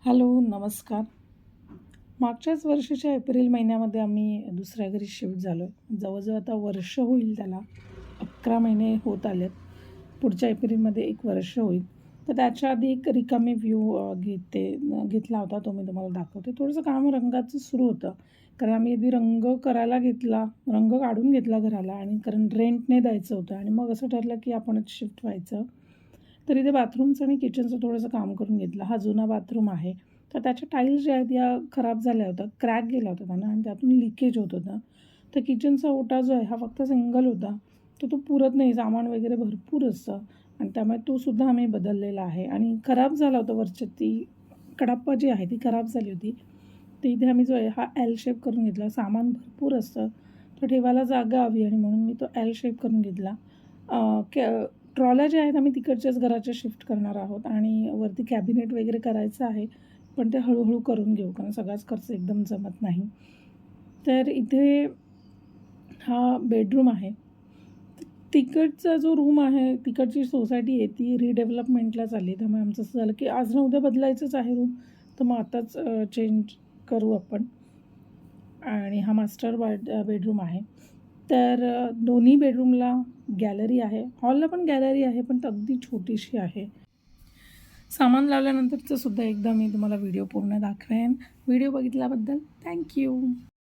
Hello, नमस्कार. मागच्याच वर्षीच्या एप्रिल महिन्यामध्ये आम्ही दुसऱ्या घरी शिफ्ट झालो आहे. जवळजवळ आता वर्ष होईल त्याला. 11 महिने होत आलेत. पुढच्या एप्रिलमध्ये 1 वर्ष होईल. तर त्याच्या आधी एक रिकामी व्ह्यू घेतला होता. तो मी तुम्हाला दाखवते. थोडंसं काम रंगाचं सुरू होतं. कारण आम्ही आधी रंग करायला घेतला, रंग काढून घेतला घराला आणि कारण रेंटने द्यायचं होतं आणि मग असं ठरलं की आपणच शिफ्ट व्हायचं. तर इथे बाथरूमचं आणि किचनचं थोडंसं काम करून घेतलं. हा जुना बाथरूम आहे. तर त्याच्या टाईल्स ज्या आहेत या खराब झाल्या होत्या, क्रॅक गेला होता त्यांना आणि त्यातून लीकेज होत होतं. तर किचनचा ओटा जो आहे हा फक्त सिंगल होता. तर तो पुरत नाही, सामान वगैरे भरपूर असतं आणि त्यामुळे तो सुद्धा आम्ही बदललेला आहे आणि खराब झाला होता वरची ती कडाप्पा जी आहे ती खराब झाली होती. तर इथे आम्ही जो आहे हा एल शेप करून घेतला. सामान भरपूर असतं. तर ठेवायला जागा हवी आणि म्हणून मी तो एल शेप करून घेतला. ट्रॉल्या ज्या आहेत आम्ही तिकडच्याच घराच्या शिफ्ट करणार आहोत आणि वरती कॅबिनेट वगैरे करायचं आहे. पण ते हळूहळू करून घेऊ कारण सगळाच खर्च एकदम जमत नाही. तर इथे हा बेडरूम आहे. तिकडचा जो रूम आहे, तिकडची सोसायटी आहे ती रिडेव्हलपमेंटला चालली आहे. त्यामुळे आमचं असं झालं की आज ना उद्या बदलायचंच आहे रूम. तर मग आताच चेंज करू आपण. आणि हा बेडरूम आहे. तर दोन्ही बेडरूमला गॅलरी आहे. हॉलला पण गॅलरी आहे, पण ती अगदी छोटीशी आहे. सामान लावल्यानंतरचं सुद्धा एकदा मी तुम्हाला व्हिडिओ पूर्ण दाखवेन. व्हिडिओ बघितल्याबद्दल थँक यू.